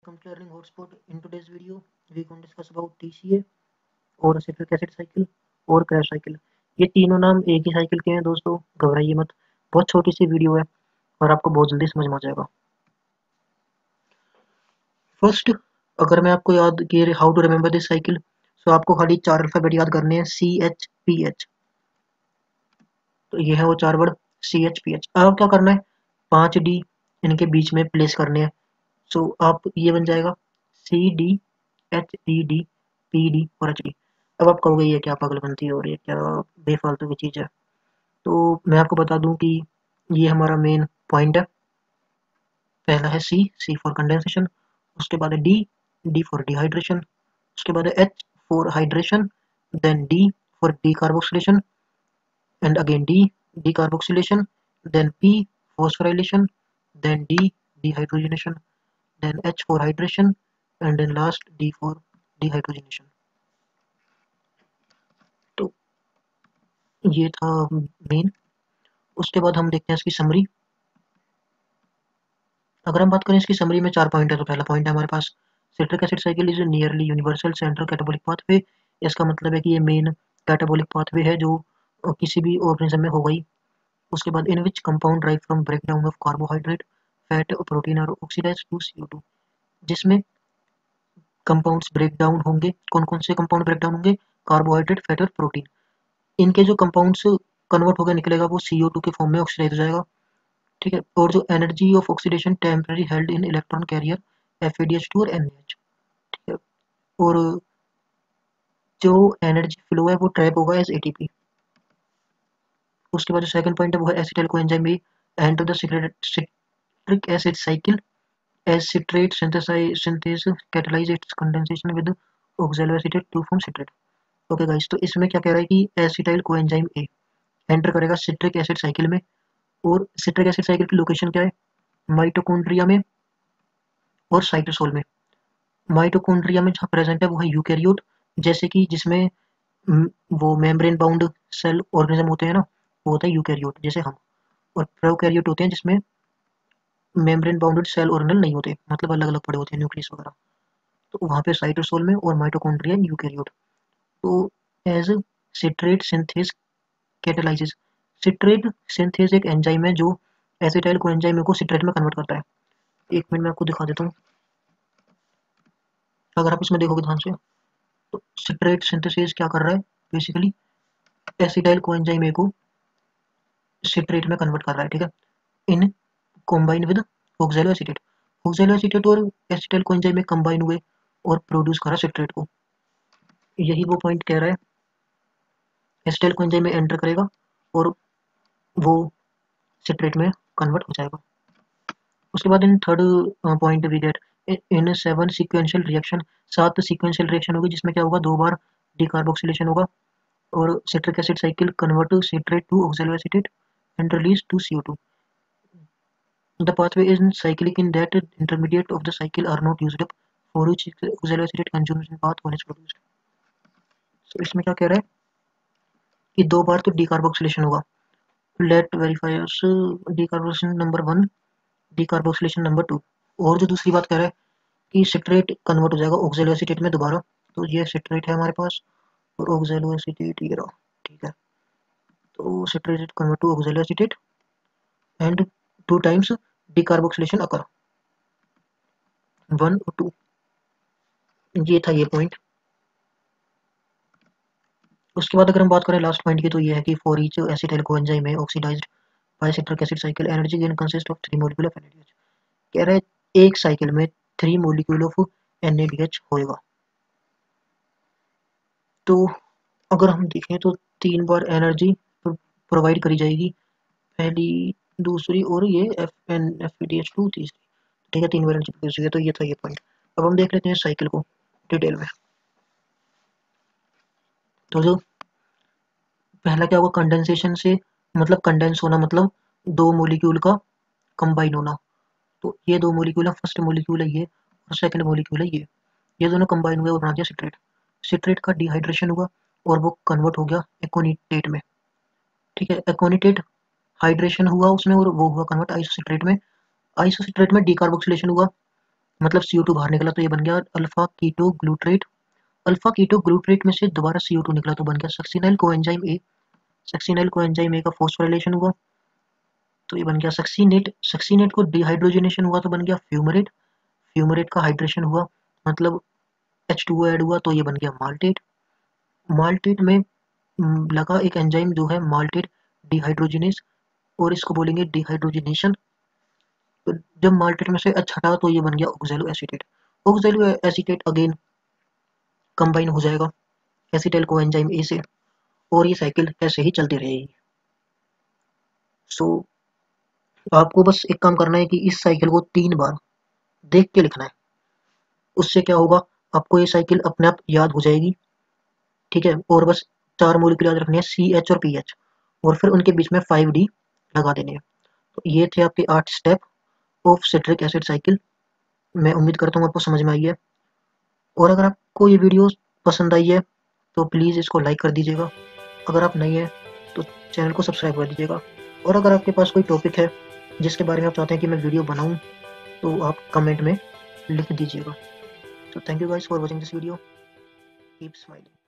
Welcome to Learning Hotspot. In today's video, we going to discuss about TCA और citric acid cycle और crash cycle. ये तीनों नाम एक ही साइकिल के हैं दोस्तों, घबराइए मत। बहुत छोटी सी वीडियो है और आपको बहुत जल्दी समझ में आ जाएगा। फर्स्ट, अगर मैं आपको याद कि how to remember this cycle, तो आपको खाली 4 अल्फाबेट याद करने हैं, CHPH। तो ये है वो 4 वर्ड CHPH। अब क्या करना है, 5D इनके बीच में प्लेस करने हैं। सो आप ये बन जाएगा CDHDD PD और HD। अब आप कहोगे ये क्या पागलपंती है और ये क्या बेफालतू की चीज़ है। तो मैं आपको बता दूं कि ये हमारा मेन पॉइंट है। पहला है C फॉर कंडेंसेशन, उसके बाद है D फॉर डिहाइड्रेशन, उसके बाद है H for hydration, then D for decarboxylation, and again decarboxylation, then P phosphorylation, then D dehydrogenation, then H for hydration, and then last D for dehydrogenation। तो ये था main. उसके बाद हम देखते हैं इसकी समरी। अगर हम बात करें इसकी समरी में 4 पॉइंट है। तो पहला पॉइंट है हमारे पास citric acid cycle is nearly universal central catabolic pathway. इसका मतलब है कि ये मेन कैटाबोलिक पाथवे है जो किसी भी ऑर्गेनिज्म में होगा ही। उसके बाद in which compound derived from breakdown of carbohydrate, fat, protein और ऑक्सीडाइज टू CO2। जिसमें कंपाउंड्स ब्रेक डाउन होंगे। कौन कौन से कंपाउंड ब्रेक डाउन होंगे? कार्बोहाइड्रेट, फैट और प्रोटीन। इनके जो कंपाउंड्स कन्वर्ट होकर निकलेगा वो CO2 के फॉर्म में ऑक्सीडाइज हो जाएगा। ठीक है। और जो energy of oxidation temporary held in electron carrier FADH2 और NaH। ठीक है। और जो एनर्जी फ्लो है वो ट्रैप होगा एज ATP। उसके बाद जो सेकंड पॉइंट है वो है एसिटाइल कोएंजाइम में enter the citric acid cycle as citrate synthase catalyze its condensation with oxaloacetate to form citrate। Okay guys, तो इसमें क्या कह रहा है कि एसिटाइल कोएंजाइम ए एंटर करेगा सिट्रिक एसिड साइकिल में। और सिट्रिक एसिड साइकिल की लोकेशन क्या है? माइटोकॉन्ड्रिया में और साइटोसोल में। माइटोकॉन्ड्रिया में जहाँ प्रेजेंट है वो है यूकैरियोट, जैसे कि जिसमें वो मेम्ब्रेन बाउंड सेल ऑर्गेनिज्म होते हैं ना, वो होता है यूकैरियोट जैसे हम। और प्रोकैरियोट होते हैं जिसमें मेम्ब्रेन बाउंडेड सेल ऑर्गेनल नहीं होते, मतलब अलग अलग पड़े होते हैं न्यूक्लियस वगैरह। तो वहाँ पे साइटोसोल में और माइटोकॉन्ड्रिया यूकैरियोट। तो as citrate synthase catalysis. Citrate synthase एक एंजाइम है जो एसिटाइल कोएंजाइम को सिट्रेट में कन्वर्ट करता है। एक मिनट में आपको दिखा देता हूँ। अगर आप इसमें देखोगे ध्यान से तो सिट्रेट सिंथेसिस क्या कर रहा है, बेसिकली एसिटाइल कोएंजाइम को सिट्रेट में कन्वर्ट कर रहा है। ठीक है। In combine with oxaloacetate. Oxaloacetate और एसिटाइल कोएंजाइम में कंबाइन हुए और प्रोड्यूस करा सिट्रेट को। यही वो पॉइंट कह रहा है। एसिटाइल कोएंजाइम में एंटर करेगा और वो सिट्रेट में कन्वर्ट हो जाएगा। उसके बाद in third point we get in 7 sequential reaction. 7 sequential reaction होगी जिसमें क्या होगा, 2 बार डिकार्बोक्सिलेशन होगा और citric acid cycle convert citrate to oxaloacetate and release to CO2। The pathway is cyclic in that intermediate of the cycle are not used up for which oxaloacetate consumption path one is produced। So इसमें क्या कह रहा है कि 2 बार तो decarboxylation होगा। Let verify decarboxylation number 1, decarboxylation number 2। और जो दूसरी बात कह रहा है कि सिट्रेट कन्वर्ट हो जाएगा ऑक्सैलो एसीटेट में दोबारा। तो ये सिट्रेट है हमारे पास और ऑक्सैलो एसीटेट ये रहा। ठीक है। तो citrate convert to oxaloacetate and 2 times decarboxylation occur, 1 और 2। ये था ये पॉइंट। उसके बाद अगर हम बात करें लास्ट पॉइंट की, तो ये है कि फॉर ईच एसिटाइल कोएंजाइम में oxidised by citric acid cycle energy gain consist of 3 molecule of NADH। कह रहा है एक साइकिल में 3 मॉलिक्यूल ऑफ NADH होएगा। तो अगर हम देखें तो 3 बार एनर्जी प्रोवाइड करी जाएगी, पहली, दूसरी और ये FADH2 तीसरी। ठीक है, 3 बार एनर्जी प्रोड्यूस हुई है। तो ये था ये पॉइंट। अब हम देख लेते हैं साइकिल को डिटेल में। तो जो पहला क्या होगा, कंडेंसेशन से मतलब कंडेंस होना, मतलब 2 मॉलिक्यूल का कंबाइन होना। तो ये 2 मॉलिक्यूल है, फर्स्ट मॉलिक्यूल है ये और सेकंड मॉलिक्यूल है ये दोनों कंबाइन हुए और बना दिया सिट्रेट। सिट्रेट का डिहाइड्रेशन हुआ और वो कन्वर्ट हो गया एकोनिटेट में। ठीक है। एकोनिटेट हाइड्रेशन हुआ उसमें और वो हुआ कन्वर्ट आइसोसिट्रेट में। आइसोसिट्रेट में डिकार्बोक्सिलेशन हुआ, मतलब CO2 बाहर निकला तो ये बन गया अल्फा कीटो ग्लूट्रेट। अल्फा कीटो ग्लूट्रेट में से दोबारा CO2 निकला तो बन गया succinyl coenzyme A. Succinyl coenzyme A का फॉस्फोराइलेशन हुआ तो ये बन गया सक्सीनेट। सक्सीनेट को डिहाइड्रोजनेशन हुआ तो बन गया फ्यूमरेट। फ्यूमरेट का हाइड्रेशन हुआ मतलब H2O ऐड हुआ तो ये बन गया माल्टेट। माल्टेट में लगा एक एंजाइम जो है माल्टेट डिहाइड्रोजिनेस, और इसको बोलेंगे डिहाइड्रोजिनेशन। तो जब माल्टेट में से H हटा तो ये बन गया oxalo acetate. Oxalo acetate again combine हो जाएगा एसिटाइल कोएंजाइम ए से, और ये साइकिल ऐसे ही चलती रहेगी। सो आपको बस एक काम करना है कि इस साइकिल को 3 बार देख के लिखना है। उससे क्या होगा, आपको ये साइकिल अपने आप याद हो जाएगी। ठीक है, और बस 4 मॉलिक्यूल याद रखने हैं, CH और PH, और फिर उनके बीच में 5D लगा देने हैं। तो ये थे आपके 8 step of citric acid cycle. मैं उम्मीद करता हूँ आपको समझ में आई है। और अगर आपको ये वीडियो पसंद आई है तो प्लीज़ इसको लाइक कर दीजिएगा। अगर आप नए हैं तो चैनल को सब्सक्राइब कर दीजिएगा। और अगर आपके पास कोई टॉपिक है जिसके बारे में आप चाहते हैं कि मैं वीडियो बनाऊं तो आप कमेंट में लिख दीजिएगा। तो thank you guys for watching this video. Keep smiling.